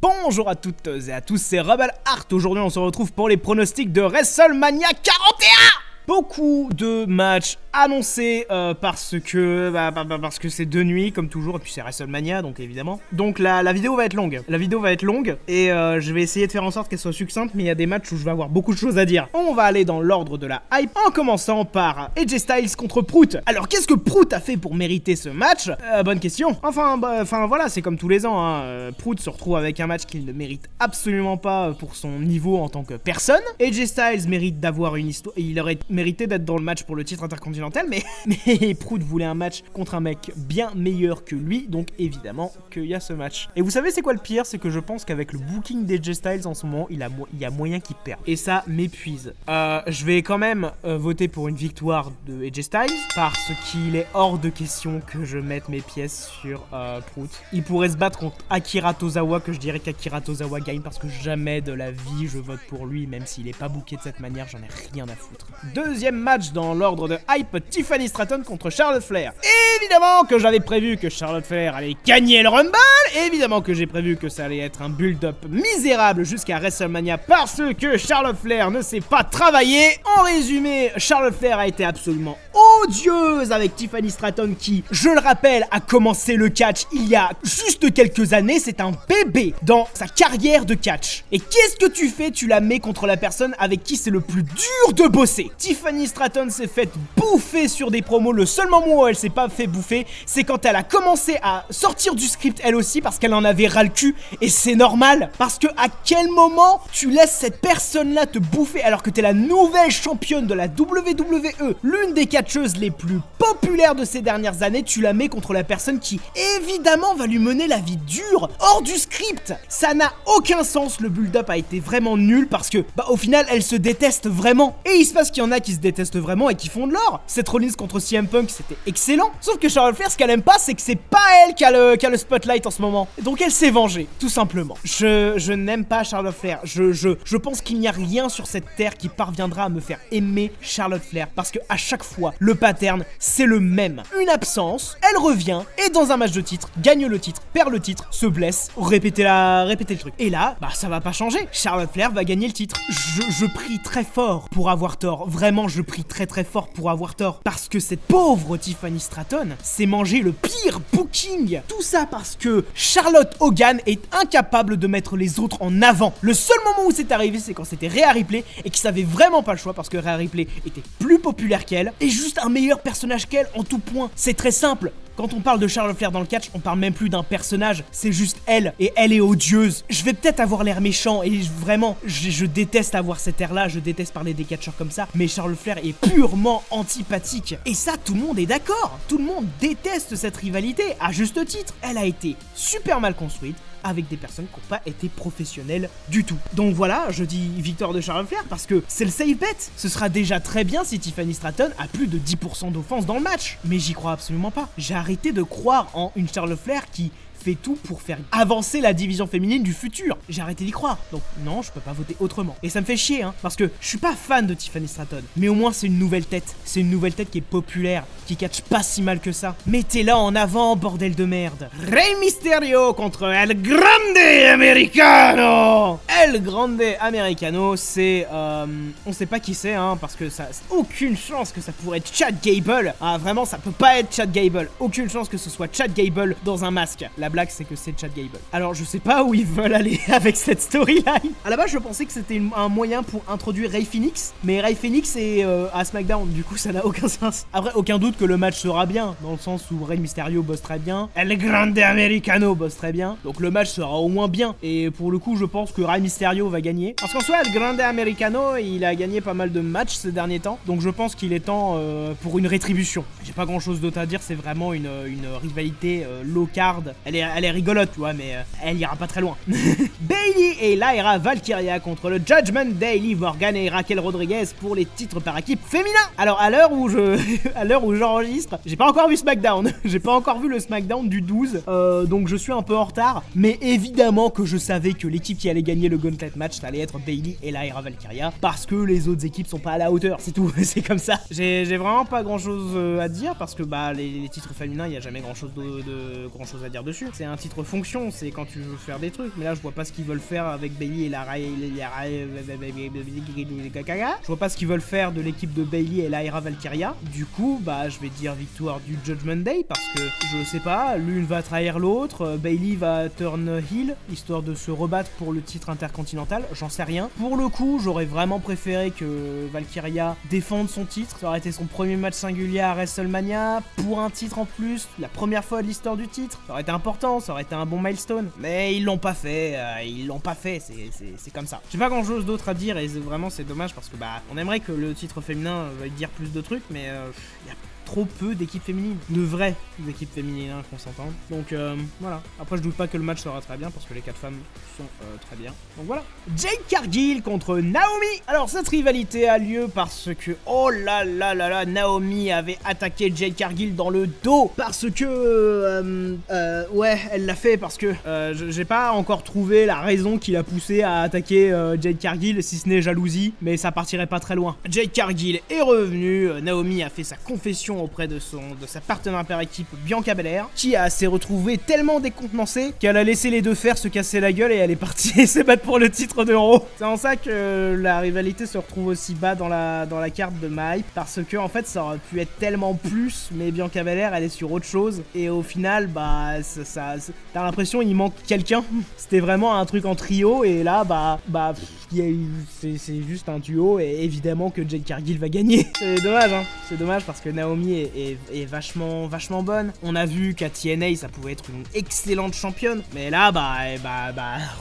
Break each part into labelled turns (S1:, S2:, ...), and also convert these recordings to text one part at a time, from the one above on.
S1: Bonjour à toutes et à tous, c'est Rebel Art. Aujourd'hui on se retrouve pour les pronostics de WrestleMania 41. Beaucoup de matchs annoncés parce que c'est de nuit comme toujours et puis c'est WrestleMania donc évidemment. Donc la vidéo va être longue. Et je vais essayer de faire en sorte qu'elle soit succincte, mais il y a des matchs où je vais avoir beaucoup de choses à dire. On va aller dans l'ordre de la hype en commençant par AJ Styles contre Prout. Alors qu'est-ce que Prout a fait pour mériter ce match? Bonne question. Enfin voilà, c'est comme tous les ans hein. Prout se retrouve avec un match qu'il ne mérite absolument pas pour son niveau en tant que personne. AJ Styles mérite d'avoir une histoire, il aurait mérité d'être dans le match pour le titre intercontinental, mais Prout voulait un match contre un mec bien meilleur que lui, donc évidemment qu'il y a ce match. Et vous savez c'est quoi le pire? C'est que je pense qu'avec le booking d'AJ Styles en ce moment, il y a moyen qu'il perde. Et ça m'épuise. Je vais quand même voter pour une victoire de AJ Styles, parce qu'il est hors de question que je mette mes pièces sur Prout. Il pourrait se battre contre Akira Tozawa, que je dirais qu'Akira Tozawa gagne, parce que jamais de la vie je vote pour lui, même s'il est pas booké de cette manière, j'en ai rien à foutre. Deuxième match dans l'ordre de hype, Tiffany Stratton contre Charlotte Flair. Évidemment que j'avais prévu que Charlotte Flair allait gagner le Rumble, évidemment que j'ai prévu que ça allait être un build-up misérable jusqu'à WrestleMania parce que Charlotte Flair ne sait pas travailler. En résumé, Charlotte Flair a été absolument odieuse avec Tiffany Stratton qui, je le rappelle, a commencé le catch il y a juste quelques années. C'est un bébé dans sa carrière de catch. Et qu'est-ce que tu fais? Tu la mets contre la personne avec qui c'est le plus dur de bosser. Tiffany Stratton s'est fait bouffer sur des promos. Le seul moment où elle s'est pas fait bouffer, c'est quand elle a commencé à sortir du script elle aussi parce qu'elle en avait ras le cul. Et c'est normal, parce que à quel moment tu laisses cette personne-là te bouffer alors que t'es la nouvelle championne de la WWE, l'une des catcheuses les plus populaires de ces dernières années, tu la mets contre la personne qui évidemment va lui mener la vie dure hors du script. Ça n'a aucun sens, le build-up a été vraiment nul parce que au final elle se déteste vraiment. Et il se passe qu'il y en a qui se détestent vraiment et qui font de l'or. Seth Rollins contre CM Punk, c'était excellent. Sauf que Charlotte Flair, ce qu'elle aime pas, c'est que c'est pas elle qui a le spotlight en ce moment. Donc elle s'est vengée, tout simplement. Je n'aime pas Charlotte Flair. Je pense qu'il n'y a rien sur cette terre qui parviendra à me faire aimer Charlotte Flair parce que à chaque fois, le pattern, c'est le même. Une absence, elle revient et dans un match de titre, gagne le titre, perd le titre, se blesse, répétez le truc. Et là, ça va pas changer. Charlotte Flair va gagner le titre. Je prie très fort pour avoir tort. Vraiment, je prie très fort pour avoir tort. Parce que cette pauvre Tiffany Stratton s'est mangé le pire booking. Tout ça parce que Charlotte Hogan est incapable de mettre les autres en avant. Le seul moment où c'est arrivé, c'est quand c'était Rhea Ripley et qu'il savait vraiment pas le choix parce que Rhea Ripley était plus populaire qu'elle et juste un meilleur personnage qu'elle en tout point. C'est très simple. Quand on parle de Charlotte Flair dans le catch, on parle même plus d'un personnage, c'est juste elle, et elle est odieuse. Je vais peut-être avoir l'air méchant, et vraiment, je déteste avoir cet air-là, je déteste parler des catcheurs comme ça, mais Charlotte Flair est purement antipathique. Et ça, tout le monde est d'accord, tout le monde déteste cette rivalité, à juste titre. Elle a été super mal construite, avec des personnes qui n'ont pas été professionnelles du tout. Donc voilà, je dis victoire de Charlotte Flair parce que c'est le safe bet. Ce sera déjà très bien si Tiffany Stratton a plus de 10% d'offense dans le match. Mais j'y crois absolument pas. J'ai arrêté de croire en une Charlotte Flair qui fait tout pour faire avancer la division féminine du futur. J'ai arrêté d'y croire. Donc non, je peux pas voter autrement. Et ça me fait chier, hein, parce que je suis pas fan de Tiffany Stratton. Mais au moins c'est une nouvelle tête. C'est une nouvelle tête qui est populaire, qui catch pas si mal que ça. Mettez-la en avant, bordel de merde. Rey Mysterio contre El Grande Americano. El Grande Americano, c'est on sait pas qui c'est, hein, parce que ça aucune chance que ça pourrait être Chad Gable. Ah vraiment, ça peut pas être Chad Gable. Aucune chance que ce soit Chad Gable dans un masque. La blague, c'est que c'est Chad Gable. Alors, je sais pas où ils veulent aller avec cette storyline. À la base, je pensais que c'était un moyen pour introduire Rey Fénix, mais Rey Fénix est à SmackDown, du coup, ça n'a aucun sens. Après, aucun doute que le match sera bien, dans le sens où Rey Mysterio bosse très bien, El Grande Americano bosse très bien, donc le match sera au moins bien. Et pour le coup, je pense que Rey Mysterio va gagner. Parce qu'en soi, El Grande Americano, il a gagné pas mal de matchs ces derniers temps, donc je pense qu'il est temps pour une rétribution. J'ai pas grand chose d'autre à dire, c'est vraiment une rivalité low card. Elle est rigolote, tu vois, mais elle ira pas très loin. Bayley et Lyra Valkyria contre le Judgment Day, Liv Morgan et Raquel Rodriguez pour les titres par équipe féminin. Alors, à l'heure où j'enregistre, j'ai pas encore vu SmackDown. J'ai pas encore vu le SmackDown du 12, donc je suis un peu en retard. Mais évidemment que je savais que l'équipe qui allait gagner le gauntlet match ça allait être Bayley et Lyra Valkyria parce que les autres équipes sont pas à la hauteur, c'est tout, c'est comme ça. J'ai vraiment pas grand chose à dire parce que bah les titres féminins il y a jamais grand chose grand chose à dire dessus. C'est un titre fonction, c'est quand tu veux faire des trucs, mais là je vois pas ce qu'ils veulent faire avec Bayley et Lyra. Je vois pas ce qu'ils veulent faire de l'équipe de Bayley et Lyra Valkyria. Du coup bah je vais dire victoire du Judgment Day parce que je sais pas, l'une va trahir l'autre, Bayley va turn heel histoire de se rebattre pour le titre intercontinental, j'en sais rien. Pour le coup j'aurais vraiment préféré que Valkyria défende son titre, ça aurait été son premier match singulier à WrestleMania pour un titre en plus, la première fois de l'histoire du titre, ça aurait été important, ça aurait été un bon milestone, mais ils l'ont pas fait, c'est comme ça. J'ai pas grand chose d'autre à dire et vraiment c'est dommage parce que bah on aimerait que le titre féminin veuille dire plus de trucs, mais y a trop peu d'équipes féminines, de vraies équipes féminines, hein, qu'on s'entende. Donc voilà. Après je doute pas que le match sera très bien parce que les 4 femmes sont très bien. Donc voilà. Jade Cargill contre Naomi. Alors cette rivalité a lieu parce que oh là là là là, Naomi avait attaqué Jade Cargill dans le dos parce que ouais elle l'a fait parce que j'ai pas encore trouvé la raison qui l'a poussé à attaquer Jade Cargill si ce n'est jalousie, mais ça partirait pas très loin. Jade Cargill est revenue, Naomi a fait sa confession auprès de sa partenaire par équipe Bianca Belair, qui s'est retrouvée tellement décontenancée qu'elle a laissé les deux fers se casser la gueule et elle est partie se battre pour le titre de Raw. C'est en ça que la rivalité se retrouve aussi bas dans la carte de ma hype, parce que en fait ça aurait pu être tellement plus, mais Bianca Belair elle est sur autre chose et au final bah t'as l'impression il manque quelqu'un. C'était vraiment un truc en trio et là c'est juste un duo et évidemment que Jade Cargill va gagner. C'est dommage hein, c'est dommage parce que Naomi est vachement bonne. On a vu qu'à TNA ça pouvait être une excellente championne, mais là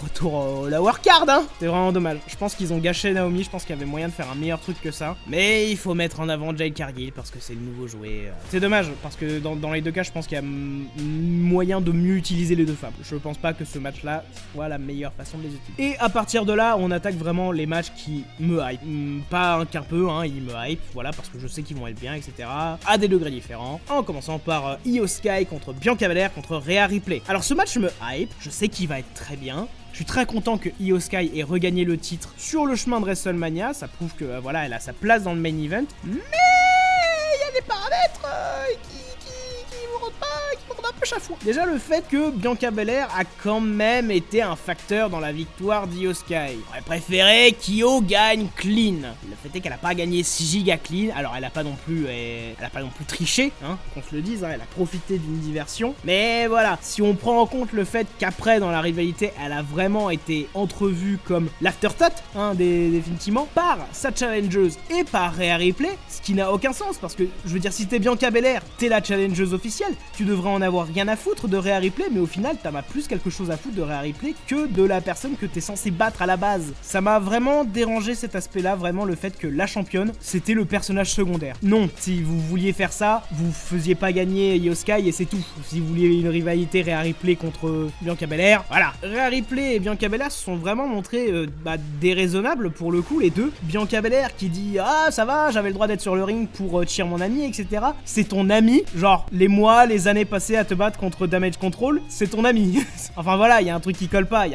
S1: retour au la Warcard hein. C'est vraiment dommage. Je pense qu'ils ont gâché Naomi, je pense qu'il y avait moyen de faire un meilleur truc que ça, mais il faut mettre en avant Jade Cargill parce que c'est le nouveau jouet. C'est dommage parce que dans les deux cas je pense qu'il y a moyen de mieux utiliser les deux femmes. Je pense pas que ce match là soit la meilleure façon de les utiliser. Et à partir de là on attaque vraiment les matchs qui me hype, pas qu'un peu hein, ils me hype, voilà, parce que je sais qu'ils vont être bien, etc. à des degrés différents, en commençant par Io Sky contre Bianca Belair contre Rhea Ripley. Alors ce match me hype, je sais qu'il va être très bien. Je suis très content que Io Sky ait regagné le titre sur le chemin de WrestleMania, ça prouve que voilà, elle a sa place dans le main event, mais il y a des paramètres qui me rendent un peu chafouin. Déjà le fait que Bianca Belair a quand même été un facteur dans la victoire d'Io Sky. J'aurais préféré qu'Io gagne clean. Le fait est qu'elle a pas gagné 6 giga clean, alors elle a pas non plus triché, hein, qu'on se le dise, hein, elle a profité d'une diversion. Mais voilà, si on prend en compte le fait qu'après dans la rivalité, elle a vraiment été entrevue comme l'afterthought, hein, définitivement, par sa challengeuse et par Rhea Ripley, ce qui n'a aucun sens parce que je veux dire si t'es Bianca Belair, t'es la challengeuse officielle, tu devrais en avoir rien à foutre de Rhea Ripley, mais au final t'en as plus quelque chose à foutre de Rhea Ripley que de la personne que t'es censé battre à la base. Ça m'a vraiment dérangé cet aspect là, vraiment le fait que la championne c'était le personnage secondaire. Non, si vous vouliez faire ça, vous faisiez pas gagner Io Sky et c'est tout. Si vous vouliez une rivalité Rhea Ripley contre Bianca Belair, voilà. Rhea Ripley et Bianca Belair se sont vraiment montrés déraisonnables pour le coup les deux. Bianca Belair qui dit ah ça va, j'avais le droit d'être sur le ring pour cheer mon ami, etc. C'est ton ami, genre les mois, les années passées à te battre contre Damage Control, c'est ton ami. Enfin voilà, il y a un truc qui colle pas,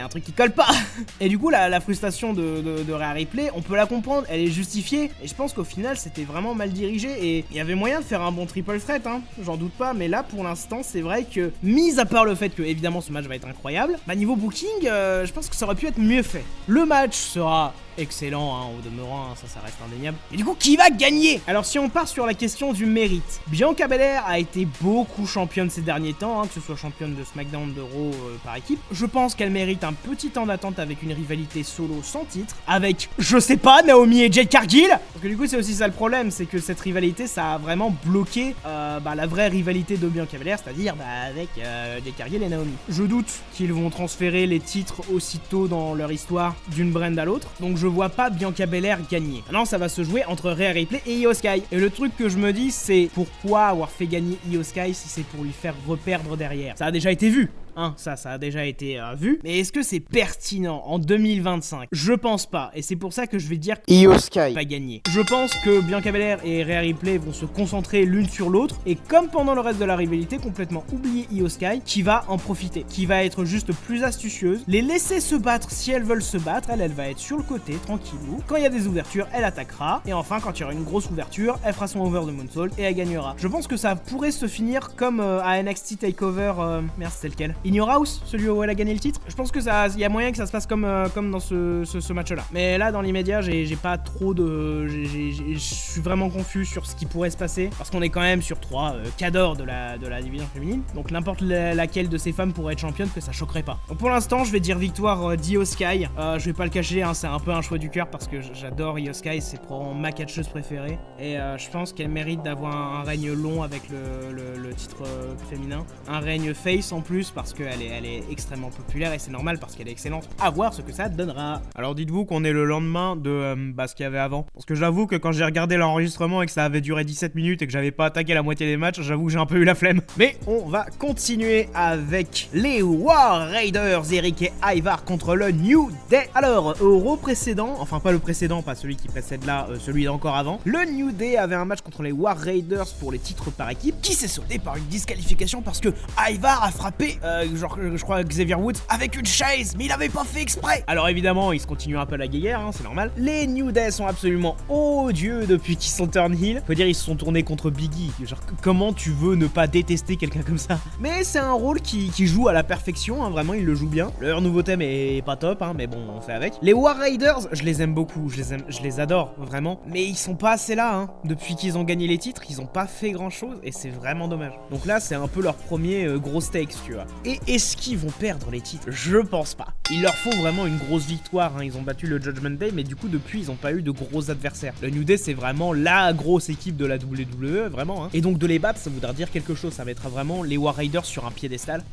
S1: Et du coup la frustration de Rhea Ripley, on peut la comprendre, elle est justifiée, et je pense qu'au final c'était vraiment mal dirigé, et il y avait moyen de faire un bon triple threat, hein, j'en doute pas, mais là pour l'instant c'est vrai que, mis à part le fait que évidemment ce match va être incroyable, niveau booking, je pense que ça aurait pu être mieux fait. Le match sera excellent, hein, au demeurant, hein, ça reste indéniable. Et du coup, qui va gagner? Alors si on part sur la question du mérite, Bianca Belair a été beaucoup championne ces derniers temps, hein, que ce soit championne de SmackDown, de Raw par équipe. Je pense qu'elle mérite un petit temps d'attente avec une rivalité solo sans titre, avec, je sais pas, Naomi et Jade Cargill. Parce que du coup, c'est aussi ça le problème, c'est que cette rivalité, ça a vraiment bloqué la vraie rivalité de Bianca Belair, c'est-à-dire avec Jade Cargill et Naomi. Je doute qu'ils vont transférer les titres aussitôt dans leur histoire d'une brand à l'autre, donc je vois pas Bianca Belair gagner. Maintenant ça va se jouer entre Rhea Ripley et Io Sky. Et le truc que je me dis c'est pourquoi avoir fait gagner Io Sky si c'est pour lui faire reperdre derrière. Ça a déjà été vu. hein, ça a déjà été vu. Mais est-ce que c'est pertinent en 2025? Je pense pas, et c'est pour ça que je vais dire
S2: Io Sky
S1: pas gagné. Je pense que Bianca Belair et Rhea Ripley vont se concentrer l'une sur l'autre, et comme pendant le reste de la rivalité, complètement oublier Io Sky, qui va en profiter, qui va être juste plus astucieuse, les laisser se battre si elles veulent se battre, elle va être sur le côté, tranquillou. Quand il y a des ouvertures, elle attaquera, et enfin, quand il y aura une grosse ouverture, elle fera son over de moonsault et elle gagnera. Je pense que ça pourrait se finir comme à NXT Takeover, merde, c'était lequel? In Your House, celui où elle a gagné le titre. Je pense que il y a moyen que ça se passe comme dans ce match-là. Mais là, dans l'immédiat, j'ai pas trop de... Je suis vraiment confus sur ce qui pourrait se passer, parce qu'on est quand même sur 3 cadors de la division féminine, donc n'importe laquelle de ces femmes pourrait être championne, que ça choquerait pas. Donc pour l'instant, je vais dire victoire d'Io Sky. Je vais pas le cacher, hein, c'est un peu un choix du cœur, parce que j'adore Io Sky, c'est probablement ma catcheuse préférée, et je pense qu'elle mérite d'avoir un règne long avec le titre féminin, un règne face en plus, parce qu'elle est extrêmement populaire, et c'est normal parce qu'elle est excellente. À voir ce que ça donnera. Alors dites-vous qu'on est le lendemain de ce qu'il y avait avant, parce que j'avoue que quand j'ai regardé l'enregistrement et que ça avait duré 17 minutes et que j'avais pas attaqué la moitié des matchs, j'avoue que j'ai un peu eu la flemme. Mais on va continuer avec les War Raiders, Eric et Ivar contre le New Day. Alors au Raw précédent, enfin pas le précédent, pas celui qui précède là, celui d'encore avant, le New Day avait un match contre les War Raiders pour les titres par équipe qui s'est soldé par une disqualification parce que Ivar a frappé, je crois Xavier Woods avec une chaise, mais il avait pas fait exprès. Alors évidemment, il se continue un peu la guéguerre, hein, c'est normal. Les New Day sont absolument odieux depuis qu'ils sont turn heel. Faut dire, ils se sont tournés contre Biggie. Genre, comment tu veux ne pas détester quelqu'un comme ça? Mais c'est un rôle qui joue à la perfection, hein, vraiment, ils le jouent bien. Leur nouveau thème est pas top, hein, mais bon, on fait avec. Les War Raiders, je les aime beaucoup, je les adore, vraiment. Mais ils sont pas assez là, hein. Depuis qu'ils ont gagné les titres, ils ont pas fait grand chose et c'est vraiment dommage. Donc là, c'est un peu leur premier gros stakes, tu vois. Et est-ce qu'ils vont perdre les titres? Je pense pas. Il leur faut vraiment une grosse victoire, hein. Ils ont battu le Judgment Day, mais du coup, depuis, ils ont pas eu de gros adversaires. Le New Day, c'est vraiment la grosse équipe de la WWE, vraiment, hein. Et donc, de les battre, ça voudra dire quelque chose. Ça mettra vraiment les War Raiders sur un piédestal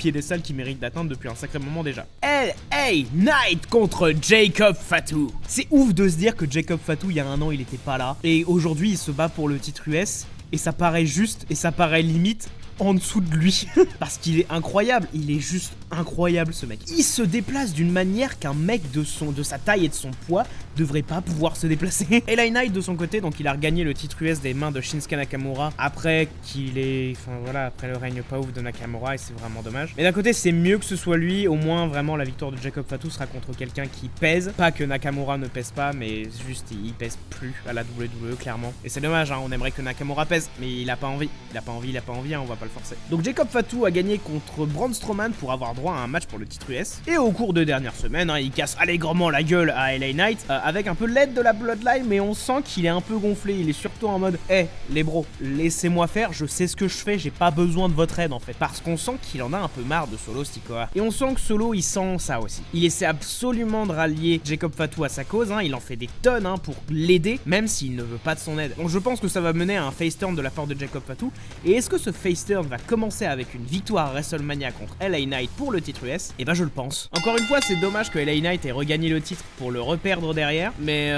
S1: qui mérite d'atteindre depuis un sacré moment déjà. LA Knight contre Jacob Fatu. C'est ouf de se dire que Jacob Fatu, il y a un an, il était pas là. Et aujourd'hui, il se bat pour le titre US. Et ça paraît juste, et ça paraît limite en dessous de lui. Parce qu'il est incroyable, il est juste incroyable ce mec. Il se déplace d'une manière qu'un mec de sa taille et de son poids devrait pas pouvoir se déplacer. LA Knight de son côté, donc il a regagné le titre US des mains de Shinsuke Nakamura après après le règne pas ouf de Nakamura, et c'est vraiment dommage. Mais d'un côté, c'est mieux que ce soit lui, au moins vraiment la victoire de Jacob Fatu sera contre quelqu'un qui pèse. Pas que Nakamura ne pèse pas, mais juste il pèse plus à la WWE clairement. Et c'est dommage, hein, on aimerait que Nakamura pèse, mais il a pas envie, hein, on va pas le forcer. Donc Jacob Fatu a gagné contre Braun Strowman pour avoir droit à un match pour le titre US. Et au cours des dernières semaines, hein, il casse allègrement la gueule à LA Knight, avec un peu l'aide de la Bloodline, mais on sent qu'il est un peu gonflé. Il est surtout en mode les bros, laissez-moi faire, je sais ce que je fais, j'ai pas besoin de votre aide en fait. Parce qu'on sent qu'il en a un peu marre de Solo Sikoa. Et on sent que Solo, il sent ça aussi. Il essaie absolument de rallier Jacob Fatu à sa cause, hein, il en fait des tonnes, hein, pour l'aider, même s'il ne veut pas de son aide. Donc je pense que ça va mener à un face turn de la part de Jacob Fatu. Et est-ce que ce face turn va commencer avec une victoire à WrestleMania contre LA Knight pour le titre US? Et ben je le pense. Encore une fois, c'est dommage que LA Knight ait regagné le titre pour le reperdre derrière. Mais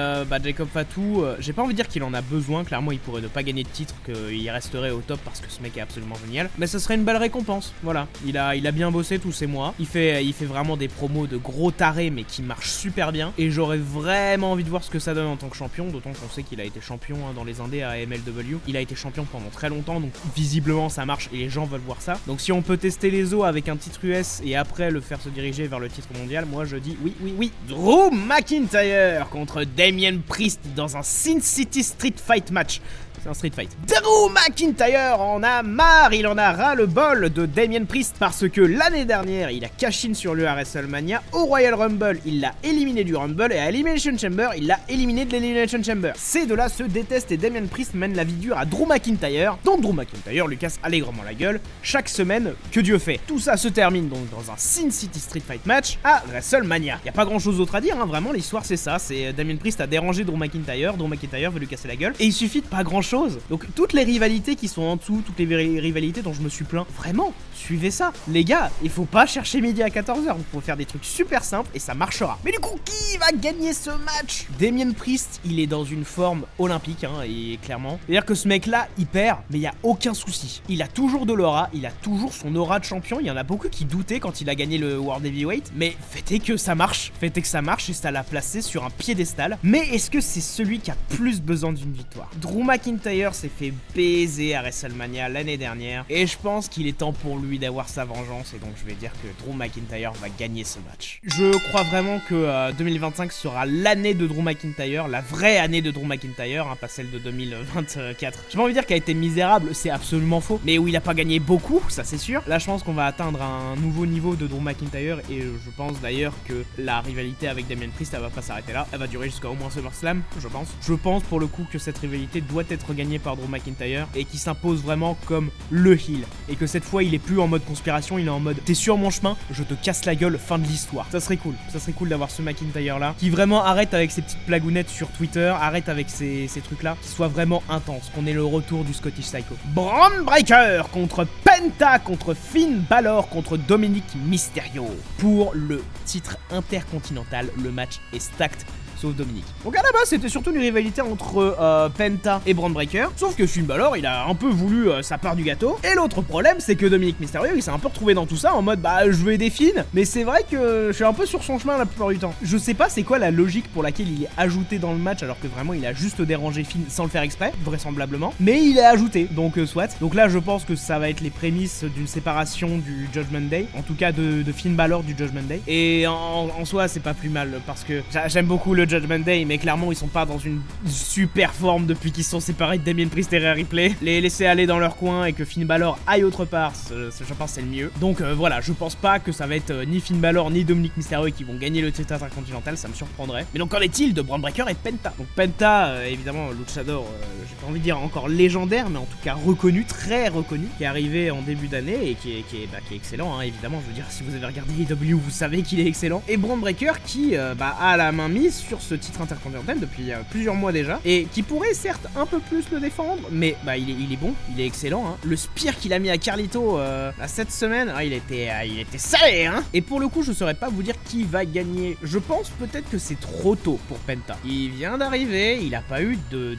S1: Jacob Fatu, j'ai pas envie de dire qu'il en a besoin. Clairement, il pourrait ne pas gagner de titre, qu'il resterait au top parce que ce mec est absolument génial. Mais ce serait une belle récompense. Voilà, il a bien bossé tous ces mois. Il fait vraiment des promos de gros tarés, mais qui marchent super bien. Et j'aurais vraiment envie de voir ce que ça donne en tant que champion. D'autant qu'on sait qu'il a été champion, hein, dans les indés à MLW. Il a été champion pendant très longtemps, donc visiblement ça marche et les gens veulent voir ça. Donc si on peut tester les os avec un titre US et après le faire se diriger vers le titre mondial, moi je dis oui. Drew McIntyre contre Damien Priest dans un Sin City Street Fight match. C'est un street fight. Drew McIntyre en a marre, il en a ras le bol de Damien Priest parce que l'année dernière, il a cash in sur lui à WrestleMania. Au Royal Rumble, il l'a éliminé du Rumble et à Elimination Chamber, il l'a éliminé de l'Elimination Chamber. Ces deux-là se détestent et Damien Priest mène la vie dure à Drew McIntyre, dont Drew McIntyre lui casse allègrement la gueule chaque semaine que Dieu fait. Tout ça se termine donc dans un Sin City Street Fight match à WrestleMania. Y a pas grand chose d'autre à dire, hein, vraiment l'histoire c'est ça, c'est Damien Priest a dérangé Drew McIntyre veut lui casser la gueule et il suffit de pas grand chose chose. Donc toutes les rivalités qui sont en dessous, toutes les rivalités dont je me suis plaint, vraiment, suivez ça. Les gars, il faut pas chercher midi à 14h, vous pouvez faire des trucs super simples et ça marchera. Mais du coup, qui va gagner ce match? Damien Priest, il est dans une forme olympique, hein, et clairement. C'est-à-dire que ce mec-là, il perd, mais il y a aucun souci. Il a toujours de l'aura, il a toujours son aura de champion. Il y en a beaucoup qui doutaient quand il a gagné le World Heavyweight, mais faites que ça marche. Faites que ça marche et ça l'a placé sur un piédestal. Mais est-ce que c'est celui qui a plus besoin d'une victoire? Drew McIntyre s'est fait baiser à WrestleMania l'année dernière et je pense qu'il est temps pour lui d'avoir sa vengeance et donc je vais dire que Drew McIntyre va gagner ce match. Je crois vraiment que 2025 sera l'année de Drew McIntyre, la vraie année de Drew McIntyre, hein, pas celle de 2024. J'ai pas envie de dire qu'elle a été misérable, c'est absolument faux, mais où il a pas gagné beaucoup, ça c'est sûr. Là je pense qu'on va atteindre un nouveau niveau de Drew McIntyre et je pense d'ailleurs que la rivalité avec Damien Priest, elle va pas s'arrêter là, elle va durer jusqu'à au moins SummerSlam, je pense. Je pense pour le coup que cette rivalité doit être gagnée par Drew McIntyre et qui s'impose vraiment comme le heel. Et que cette fois il est plus en mode conspiration, il est en mode t'es sur mon chemin, je te casse la gueule, fin de l'histoire. Ça serait cool d'avoir ce McIntyre là, qui vraiment arrête avec ses petites blagounettes sur Twitter, arrête avec ces trucs là, qui soit vraiment intense, qu'on ait le retour du Scottish Psycho. Braun Breaker contre Penta, contre Finn Balor, contre Dominic Mysterio. Pour le titre intercontinental, le match est stacked. Sauf Dominique. Donc à la base c'était surtout une rivalité entre Penta et Braun Breaker. Sauf que Finn Balor il a un peu voulu sa part du gâteau. Et l'autre problème c'est que Dominic Mysterio il s'est un peu retrouvé dans tout ça en mode bah je veux aider Finn. Mais c'est vrai que je suis un peu sur son chemin la plupart du temps. Je sais pas c'est quoi la logique pour laquelle il est ajouté dans le match alors que vraiment il a juste dérangé Finn sans le faire exprès, vraisemblablement. Mais il est ajouté donc soit. Donc là je pense que ça va être les prémices d'une séparation du Judgment Day. En tout cas de Finn Balor du Judgment Day. Et en soi c'est pas plus mal parce que j'aime beaucoup le Judgment Day, mais clairement ils sont pas dans une super forme depuis qu'ils sont séparés de Damien Priest et Rhea Ripley. Les laisser aller dans leur coin et que Finn Balor aille autre part, je pense c'est le mieux. Donc voilà, je pense pas que ça va être ni Finn Balor ni Dominic Mysterio qui vont gagner le titre intercontinental, ça me surprendrait. Mais donc qu'en est-il de Braun Breaker et Penta? Donc Penta, évidemment luchador, j'ai pas envie de dire encore légendaire, mais en tout cas reconnu, très reconnu, qui est arrivé en début d'année et qui est excellent, hein, évidemment. Je veux dire, si vous avez regardé AEW, vous savez qu'il est excellent. Et Braun Breaker qui a la main mise sur ce titre intercontinental depuis plusieurs mois déjà et qui pourrait certes un peu plus le défendre, mais il est bon, il est excellent, hein. Le spear qu'il a mis à Carlito cette semaine, il était salé, hein. Et pour le coup je saurais pas vous dire qui va gagner. Je pense peut-être que c'est trop tôt pour Penta. Il vient d'arriver, il a pas eu de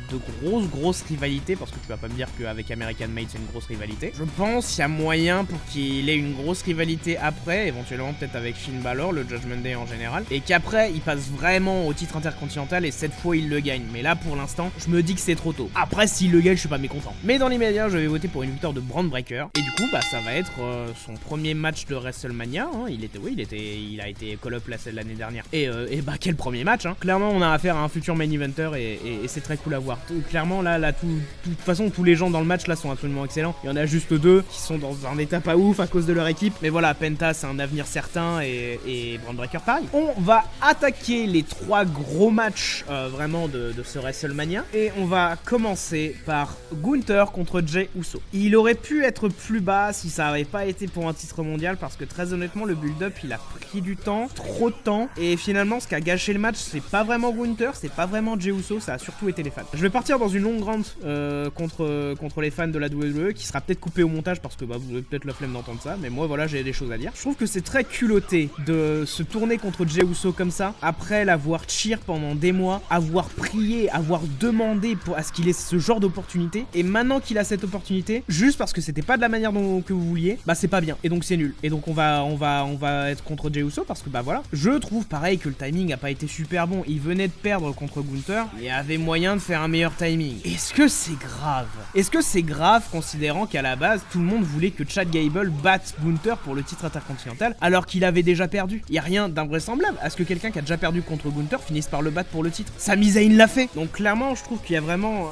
S1: grosses rivalités, parce que tu vas pas me dire qu'avec American Made c'est une grosse rivalité. Je pense qu'il y a moyen pour qu'il ait une grosse rivalité après, éventuellement peut-être avec Finn Balor, le Judgment Day en général, et qu'après il passe vraiment au titre intercontinental et cette fois il le gagne. Mais là pour l'instant je me dis que c'est trop tôt. Après s'il le gagne je suis pas mécontent. Mais dans l'immédiat je vais voter pour une victoire de Braun Breaker. Et du coup ça va être son premier match de WrestleMania, hein. Il a été call-up l'année dernière. Et quel premier match, hein. Clairement on a affaire à un futur main eventer et c'est très cool à voir. Clairement là de toute façon tous les gens dans le match là sont absolument excellents. Il y en a juste deux qui sont dans un état pas ouf à cause de leur équipe. Mais voilà, Penta c'est un avenir certain et Braun Breaker pareil. On va attaquer les trois gros matchs vraiment de ce WrestleMania. Et on va commencer par Gunther contre Jey Uso. Il aurait pu être plus bas si ça avait pas été pour un titre mondial, parce que très honnêtement le build-up il a pris du temps, trop de temps, et finalement ce qui a gâché le match c'est pas vraiment Gunther, c'est pas vraiment Jey Uso, ça a surtout été les fans. Je vais partir dans une longue rante contre les fans de la WWE qui sera peut-être coupée au montage parce que vous avez peut-être la flemme d'entendre ça, mais moi voilà j'ai des choses à dire. Je trouve que c'est très culotté de se tourner contre Jey Uso comme ça après l'avoir cheer pendant des mois, avoir prié, avoir demandé à ce qu'il ait ce genre d'opportunité, et maintenant qu'il a cette opportunité, juste parce que c'était pas de la manière que vous vouliez, c'est pas bien, et donc c'est nul. Et donc on va être contre Jey Uso parce que voilà, je trouve pareil que le timing a pas été super bon. Il venait de perdre contre Gunther, il y avait moyen de faire un meilleur timing. Est-ce que c'est grave? Est-ce que c'est grave considérant qu'à la base tout le monde voulait que Chad Gable batte Gunther pour le titre intercontinental alors qu'il avait déjà perdu? Il y a rien d'invraisemblable à ce que quelqu'un qui a déjà perdu contre Gunther finisse par le battre pour le titre. Sami Zayn l'a fait. Donc clairement je trouve qu'il y a vraiment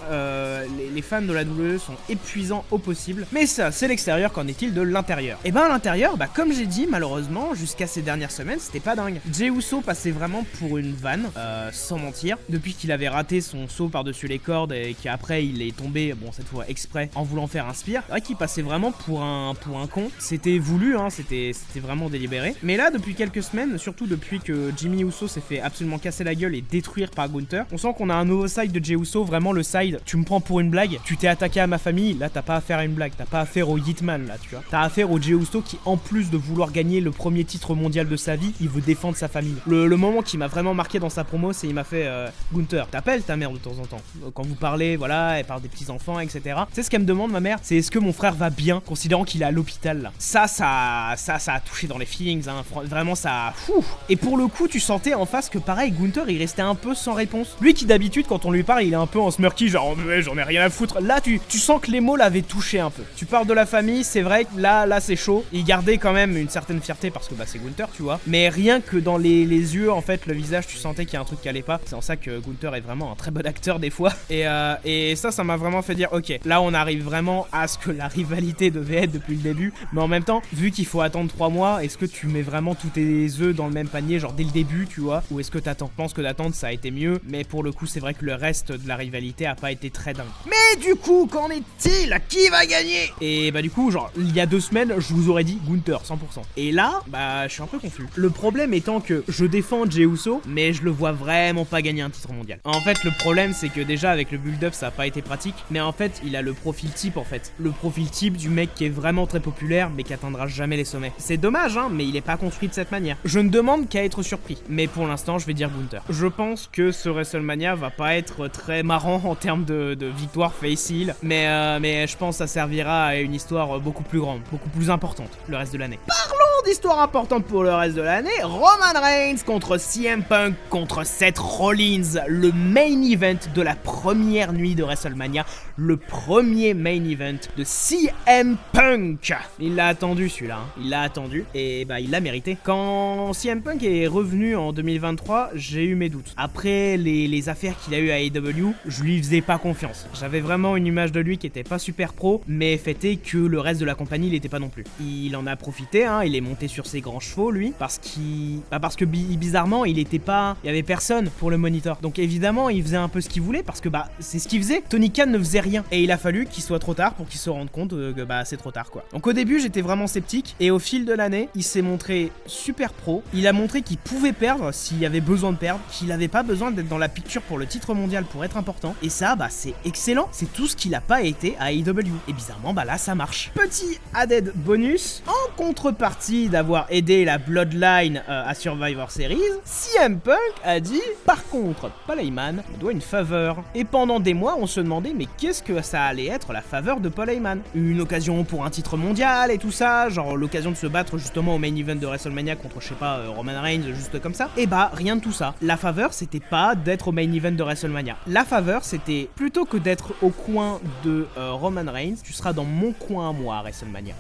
S1: les fans de la WWE sont épuisants au possible. Mais ça c'est l'extérieur, qu'en est-il de l'intérieur? Et à l'intérieur, comme j'ai dit, malheureusement jusqu'à ces dernières semaines c'était pas dingue. Jey Uso passait vraiment pour une vanne, sans mentir, depuis qu'il avait raté son saut par-dessus les cordes et qu'après il est tombé, cette fois exprès, en voulant faire un spear. C'est vrai qu'il passait vraiment pour un con. C'était voulu, c'était vraiment délibéré. Mais là depuis quelques semaines, surtout depuis que Jimmy Uso s'est fait absolument casser la la gueule et détruire par Gunther. On sent qu'on a un nouveau side de Jey Uso, vraiment le side, tu me prends pour une blague, tu t'es attaqué à ma famille, là t'as pas affaire à une blague, t'as pas affaire au Hitman là, tu vois. T'as affaire au Jey Uso qui, en plus de vouloir gagner le premier titre mondial de sa vie, il veut défendre sa famille. Le moment qui m'a vraiment marqué dans sa promo, c'est il m'a fait Gunther, t'appelles ta mère de temps en temps. Quand vous parlez, voilà, elle parle des petits enfants, etc. Tu sais ce qu'elle me demande, ma mère, c'est est-ce que mon frère va bien, considérant qu'il est à l'hôpital là. Ça a touché dans les feelings, hein. Vraiment ça. Fou. Et pour le coup, tu sentais en face que pareil, Gunther il restait un peu sans réponse. Lui qui d'habitude quand on lui parle, il est un peu en smirky, genre ouais, j'en ai rien à foutre. Là, tu sens que les mots l'avaient touché un peu. Tu parles de la famille, c'est vrai que là c'est chaud. Il gardait quand même une certaine fierté parce que bah c'est Gunther, tu vois. Mais rien que dans les yeux, en fait, le visage, tu sentais qu'il y a un truc qui allait pas. C'est en ça que Gunther est vraiment un très bon acteur des fois. Et ça m'a vraiment fait dire ok, là on arrive vraiment à ce que la rivalité devait être depuis le début. Mais en même temps, vu qu'il faut attendre 3 mois, est-ce que tu mets vraiment tous tes œufs dans le même panier, genre dès le début, tu vois, ou est-ce que t'attends? Je pense que d'attendre ça a été mieux, mais pour le coup, c'est vrai que le reste de la rivalité a pas été très dingue. Mais du coup, qu'en est-il? Qui va gagner? Et bah du coup, genre, il y a 2 semaines, je vous aurais dit Gunther, 100%. Et là, bah, je suis un peu confus. Le problème étant que je défends Jey Uso, mais je le vois vraiment pas gagner un titre mondial. En fait, le problème, c'est que déjà, avec le build-up, ça a pas été pratique, mais en fait, il a le profil type, en fait. Le profil type du mec qui est vraiment très populaire, mais qui atteindra jamais les sommets. C'est dommage, hein, mais il est pas construit de cette manière. Je ne demande qu'à être surpris, mais pour l'instant, je vais dire Gunther. Je pense que ce WrestleMania va pas être très marrant en termes de victoire face heel, mais je pense que ça servira à une histoire beaucoup plus grande, beaucoup plus importante le reste de l'année. Parlons d'histoire importante pour le reste de l'année. Roman Reigns contre CM Punk contre Seth Rollins, le main event de la première nuit de WrestleMania, le premier main event de CM Punk. Il l'a attendu celui-là, hein. Il l'a attendu et bah il l'a mérité. Quand CM Punk est revenu en 2023, j'ai eu mes doutes. Après les affaires qu'il a eu à AEW, je lui faisais pas confiance. J'avais vraiment une image de lui qui était pas super pro, mais fait est que le reste de la compagnie il était pas non plus. Il en a profité, hein, il est monté sur ses grands chevaux lui, parce que bizarrement il y avait personne pour le monitor. Donc évidemment il faisait un peu ce qu'il voulait parce que bah c'est ce qu'il faisait. Tony Khan ne faisait rien et il a fallu qu'il soit trop tard pour qu'il se rende compte que bah c'est trop tard quoi. Donc au début j'étais vraiment sceptique et au fil de l'année il s'est montré super pro. Il a montré qu'il pouvait perdre s'il y avait besoin de perdre, qu'il avait pas besoin d'être dans la picture pour le titre mondial pour être important. Et ça bah c'est excellent, c'est tout ce qu'il a pas été à AEW. Et bizarrement bah là ça marche. Petit added bonus, en contrepartie d'avoir aidé la Bloodline à Survivor Series, CM Punk a dit par contre Paul Heyman me doit une faveur. Et pendant des mois on se demandait mais qu'est-ce que ça allait être la faveur de Paul Heyman? Une occasion pour un titre mondial et tout ça, genre l'occasion de se battre justement au main event de WrestleMania contre je sais pas Roman Reigns juste comme ça. Et bah rien de tout ça. La faveur c'était pas d'être au main event de WrestleMania. La faveur c'était plutôt que d'être au coin de Roman Reigns, tu seras dans mon coin à moi à WrestleMania.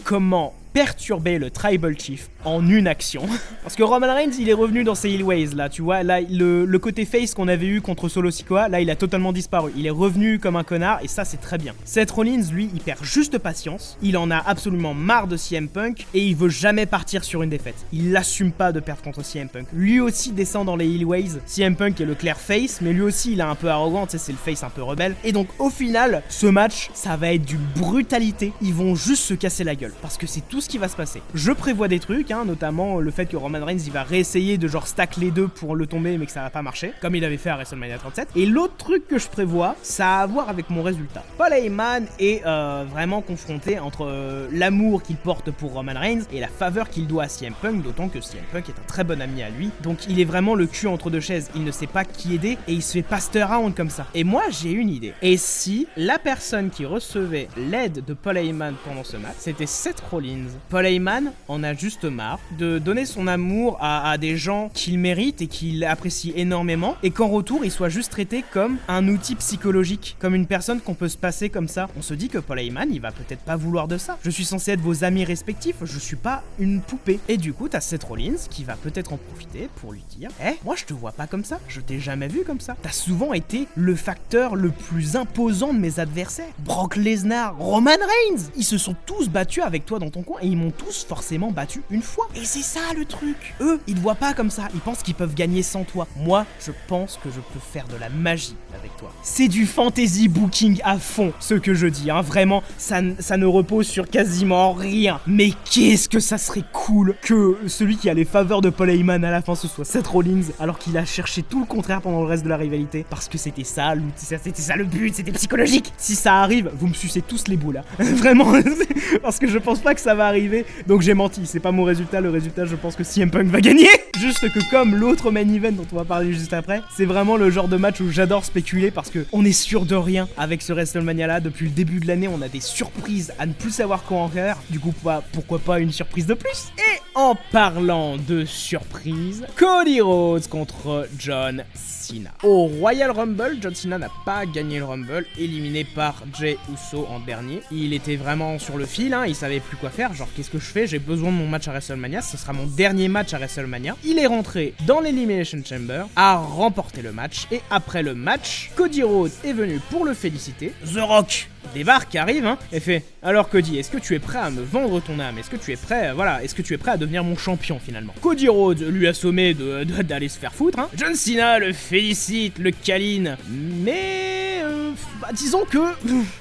S1: Comment perturber le Tribal Chief en une action. Parce que Roman Reigns, il est revenu dans ses Hillways, là, tu vois. Là, le côté face qu'on avait eu contre Solo Sikoa, là, il a totalement disparu. Il est revenu comme un connard, et ça, c'est très bien. Seth Rollins, lui, il perd juste patience. Il en a absolument marre de CM Punk, et il veut jamais partir sur une défaite. Il l'assume pas de perdre contre CM Punk. Lui aussi descend dans les Hillways. CM Punk est le clair face, mais lui aussi, il est un peu arrogant, tu sais, c'est le face un peu rebelle. Et donc, au final, ce match, ça va être d'une brutalité. Ils vont juste se casser la gueule, parce que c'est tout ce qui va se passer. Je prévois des trucs, hein, notamment le fait que Roman Reigns il va réessayer de genre stack les deux pour le tomber mais que ça va pas marcher, comme il avait fait à WrestleMania 37. Et l'autre truc que je prévois, ça a à voir avec mon résultat. Paul Heyman est vraiment confronté entre l'amour qu'il porte pour Roman Reigns et la faveur qu'il doit à CM Punk, d'autant que CM Punk est un très bon ami à lui, donc il est vraiment le cul entre deux chaises, il ne sait pas qui aider et il se fait passer around comme ça. Et moi j'ai une idée. Et si la personne qui recevait l'aide de Paul Heyman pendant ce match, c'était Seth Rollins? Paul Heyman en a juste marre de donner son amour à des gens qu'il mérite et qu'il apprécie énormément, et qu'en retour il soit juste traité comme un outil psychologique, comme une personne qu'on peut se passer comme ça. On se dit que Paul Heyman il va peut-être pas vouloir de ça. Je suis censé être vos amis respectifs, je suis pas une poupée. Et du coup t'as Seth Rollins qui va peut-être en profiter pour lui dire moi je te vois pas comme ça, je t'ai jamais vu comme ça. T'as souvent été le facteur le plus imposant de mes adversaires. Brock Lesnar, Roman Reigns, ils se sont tous battus avec toi dans ton coin et ils m'ont tous forcément battu une fois. Et c'est ça le truc. Eux, ils te voient pas comme ça. Ils pensent qu'ils peuvent gagner sans toi. Moi, je pense que je peux faire de la magie avec toi. C'est du fantasy booking à fond, ce que je dis. Hein. Vraiment, ça ne repose sur quasiment rien. Mais qu'est-ce que ça serait cool que celui qui a les faveurs de Paul Heyman à la fin, ce soit Seth Rollins, alors qu'il a cherché tout le contraire pendant le reste de la rivalité. Parce que c'était ça le but, c'était psychologique. Si ça arrive, vous me sucez tous les boules. Hein. Vraiment, parce que je pense pas que ça va arriver. Donc j'ai menti, c'est pas mon résultat. Le résultat, je pense que CM Punk va gagner. Juste que comme l'autre main event dont on va parler juste après, c'est vraiment le genre de match où j'adore spéculer parce que on est sûr de rien avec ce WrestleMania là. Depuis le début de l'année, on a des surprises à ne plus savoir quoi en faire. Du coup, pourquoi pas une surprise de plus. Et en parlant de surprise, Cody Rhodes contre John Cena. Au Royal Rumble, John Cena n'a pas gagné le Rumble, éliminé par Jey Uso en dernier. Il était vraiment sur le fil, hein, il savait plus quoi faire, genre qu'est-ce que je fais, j'ai besoin de mon match à WrestleMania, ce sera mon dernier match à WrestleMania. Il est rentré dans l'Elimination Chamber, a remporté le match, et après le match, Cody Rhodes est venu pour le féliciter. The Rock débarque, arrive, hein, et fait « Alors Cody, est-ce que tu es prêt à me vendre ton âme? Est-ce que tu es prêt, est-ce que tu es prêt à devenir mon champion finalement ?» Cody Rhodes lui a sommé d'aller se faire foutre, hein. John Cena le félicite, le câline, mais disons que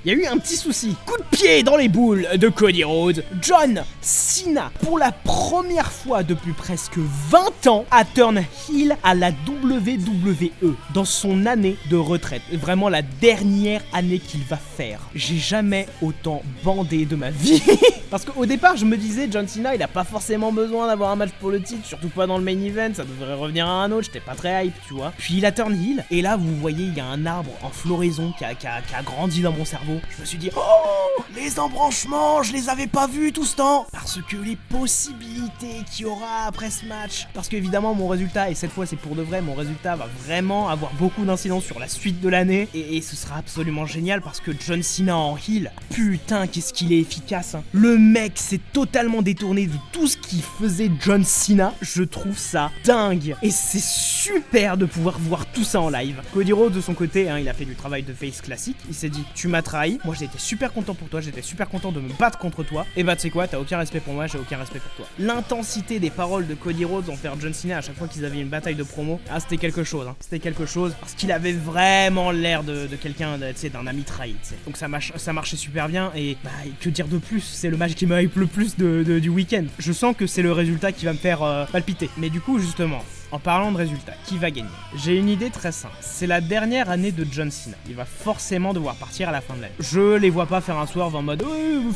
S1: il y a eu un petit souci. Coup de pied dans les boules de Cody Rhodes. John Cena, pour la première fois depuis presque 20 ans, a turn heel à la WWE dans son année de retraite. Vraiment la dernière année qu'il va faire. J'ai jamais autant bandé de ma vie. Parce qu'au départ, je me disais, John Cena, il a pas forcément besoin d'avoir un match pour le titre, surtout pas dans le main event, ça devrait revenir à un autre, j'étais pas très hype, tu vois. Puis il a turn heel, et là, vous voyez, il y a un arbre en floraison qui a grandi dans mon cerveau. Je me suis dit, oh, les embranchements, je les avais pas vus tout ce temps. Parce que les possibilités qu'il y aura après ce match, parce qu'évidemment, mon résultat, et cette fois c'est pour de vrai, mon résultat va vraiment avoir beaucoup d'incidence sur la suite de l'année, et ce sera absolument génial, parce que John Cena en heel, putain, qu'est-ce qu'il est efficace, hein. Le mec s'est totalement détourné de tout ce qui faisait John Cena. Je trouve ça dingue. Et c'est super de pouvoir voir tout ça en live. Cody Rhodes de son côté, hein, il a fait du travail de face classique. Il s'est dit, tu m'as trahi. Moi j'étais super content pour toi, j'étais super content de me battre contre toi. Et bah tu sais quoi, t'as aucun respect pour moi, j'ai aucun respect pour toi. L'intensité des paroles de Cody Rhodes envers John Cena à chaque fois qu'ils avaient une bataille de promo, ah c'était quelque chose, hein. C'était quelque chose parce qu'il avait vraiment l'air de quelqu'un, tu sais, d'un ami trahi, tu sais. Donc ça marchait super bien et bah que dire de plus, c'est le match qui me hype le plus du week-end. Je sens que c'est le résultat qui va me faire palpiter. Mais du coup justement, en parlant de résultats, qui va gagner? J'ai une idée très simple. C'est la dernière année de John Cena. Il va forcément devoir partir à la fin de l'année. Je les vois pas faire un swerve en mode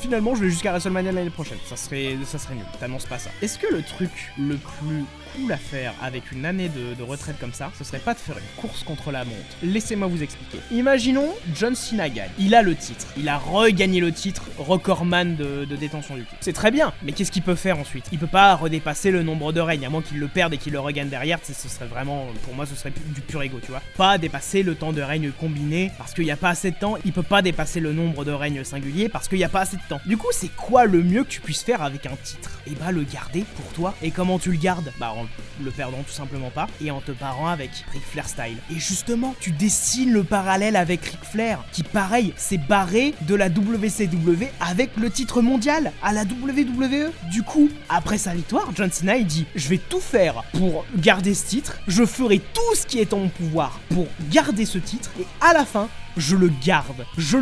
S1: finalement je vais jusqu'à WrestleMania l'année prochaine. Ça serait nul. T'annonces pas ça. Est-ce que le truc le plus cool à faire avec une année de retraite comme ça, ce serait pas de faire une course contre la montre? Laissez-moi vous expliquer. Imaginons John Cena gagne. Il a le titre. Il a regagné le titre recordman de détention du titre. C'est très bien, mais qu'est-ce qu'il peut faire ensuite? Il peut pas redépasser le nombre de règnes, à moins qu'il le perde et qu'il le regagne derrière. Ce serait vraiment, pour moi, ce serait du pur ego, tu vois. Pas dépasser le temps de règne combiné parce qu'il y a pas assez de temps. Il peut pas dépasser le nombre de règnes singuliers parce qu'il y a pas assez de temps. Du coup, c'est quoi le mieux que tu puisses faire avec un titre? Et bah le garder pour toi. Et comment tu le gardes? Bah en le perdant tout simplement pas et en te barrant avec Ric Flair style. Et justement, tu dessines le parallèle avec Ric Flair qui, pareil, s'est barré de la WCW avec le titre mondial à la WWE. Du coup, après sa victoire, John Cena il dit, je vais tout faire pour garder ce titre, je ferai tout ce qui est en mon pouvoir pour garder ce titre et à la fin, je le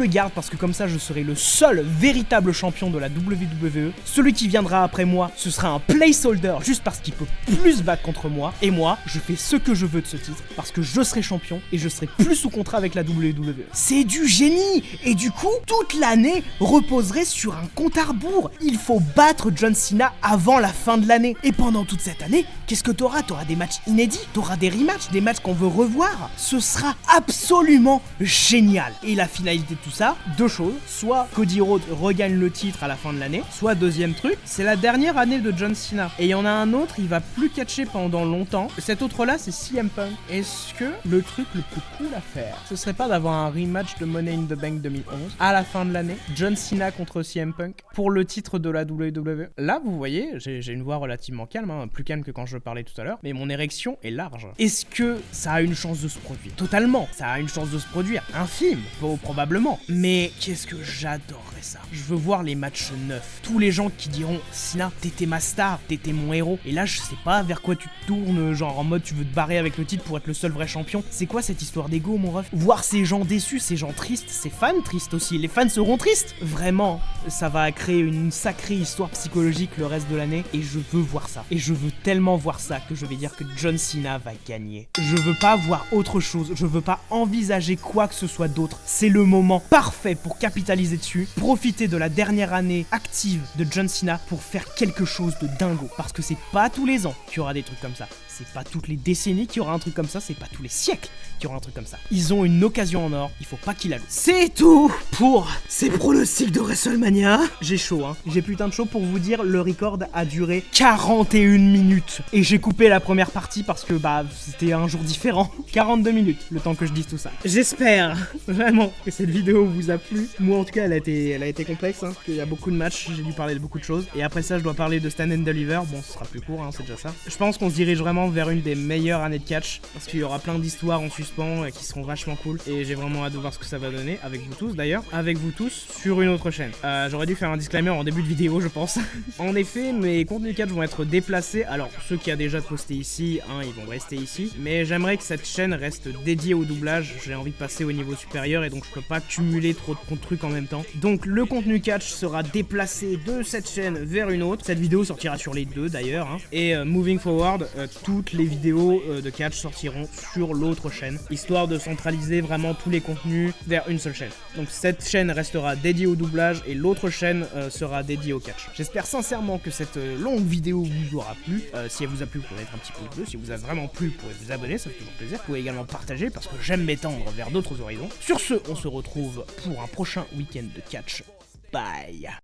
S1: garde parce que comme ça je serai le seul véritable champion de la WWE. Celui qui viendra après moi, ce sera un placeholder juste parce qu'il peut plus se battre contre moi. Et moi, je fais ce que je veux de ce titre parce que je serai champion et je serai plus sous contrat avec la WWE. C'est du génie. Et du coup, toute l'année reposerait sur un compte à rebours. Il faut battre John Cena avant la fin de l'année. Et pendant toute cette année, qu'est-ce que t'auras? T'auras des matchs inédits, t'auras des rematchs, des matchs qu'on veut revoir. Ce sera absolument génial. Et la finalité de tout ça, deux choses. Soit Cody Rhodes regagne le titre à la fin de l'année, soit deuxième truc, c'est la dernière année de John Cena. Et il y en a un autre, il va plus catcher pendant longtemps. Cet autre-là, c'est CM Punk. Est-ce que le truc le plus cool à faire, ce serait pas d'avoir un rematch de Money in the Bank 2011 à la fin de l'année? John Cena contre CM Punk pour le titre de la WWE. Là, vous voyez, j'ai une voix relativement calme, hein, plus calme que quand je parlais tout à l'heure, mais mon érection est large. Est-ce que ça a une chance de se produire? Totalement, ça a une chance de se produire. Un film, probablement. Mais qu'est-ce que j'adorerais ça. Je veux voir les matchs neufs. Tous les gens qui diront Cena, t'étais ma star, t'étais mon héros. Et là, je sais pas vers quoi tu te tournes, genre en mode tu veux te barrer avec le titre pour être le seul vrai champion. C'est quoi cette histoire d'ego, mon ref? Voir ces gens déçus, ces gens tristes, ces fans tristes aussi. Les fans seront tristes. Vraiment, ça va créer une sacrée histoire psychologique le reste de l'année. Et je veux voir ça. Et je veux tellement voir ça que je vais dire que John Cena va gagner. Je veux pas voir autre chose. Je veux pas envisager quoi que ce soit d'autre. C'est le moment parfait pour capitaliser dessus. Profiter de la dernière année active de John Cena pour faire quelque chose de dingo. Parce que c'est pas tous les ans qu'il y aura des trucs comme ça. C'est pas toutes les décennies qu'il y aura un truc comme ça. C'est pas tous les siècles qu'il y aura un truc comme ça. Ils ont une occasion en or. Il faut pas qu'ils la louent. C'est tout pour ces pronostics de WrestleMania. J'ai chaud, hein. J'ai putain de chaud pour vous dire. Le record a duré 41 minutes. Et j'ai coupé la première partie parce que c'était un jour différent. 42 minutes, le temps que je dise tout ça. J'espère vraiment que cette vidéo vous a plu. Moi en tout cas elle a été complexe, hein, parce qu'il y a beaucoup de matchs, j'ai dû parler de beaucoup de choses. Et après ça je dois parler de Stand and Deliver. Bon ce sera plus court, hein, c'est déjà ça. Je pense qu'on se dirige vraiment vers une des meilleures années de catch. Parce qu'il y aura plein d'histoires en suspens qui seront vachement cool. Et j'ai vraiment hâte de voir ce que ça va donner. Avec vous tous d'ailleurs. Avec vous tous sur une autre chaîne. J'aurais dû faire un disclaimer en début de vidéo je pense. En effet mes contenus catch vont être déplacés. Alors ceux qui a déjà posté ici, hein, ils vont rester ici. Mais j'aimerais que cette chaîne reste dédiée au doublage. J'ai envie de passer au niveau supérieur et donc je peux pas cumuler trop de trucs en même temps. Donc le contenu catch sera déplacé de cette chaîne vers une autre. Cette vidéo sortira sur les deux d'ailleurs, hein. Et moving forward, toutes les vidéos de catch sortiront sur l'autre chaîne, histoire de centraliser vraiment tous les contenus vers une seule chaîne. Donc cette chaîne restera dédiée au doublage et l'autre chaîne sera dédiée au catch. J'espère sincèrement que cette longue vidéo vous aura plu. Si elle vous a plu, vous pouvez mettre un petit pouce bleu. Si vous a vraiment plu, vous pouvez vous abonner, ça fait toujours plaisir. Vous pouvez également partager parce que j'aime m'étendre vers d'autres horizons. Sur ce, on se retrouve pour un prochain week-end de catch. Bye.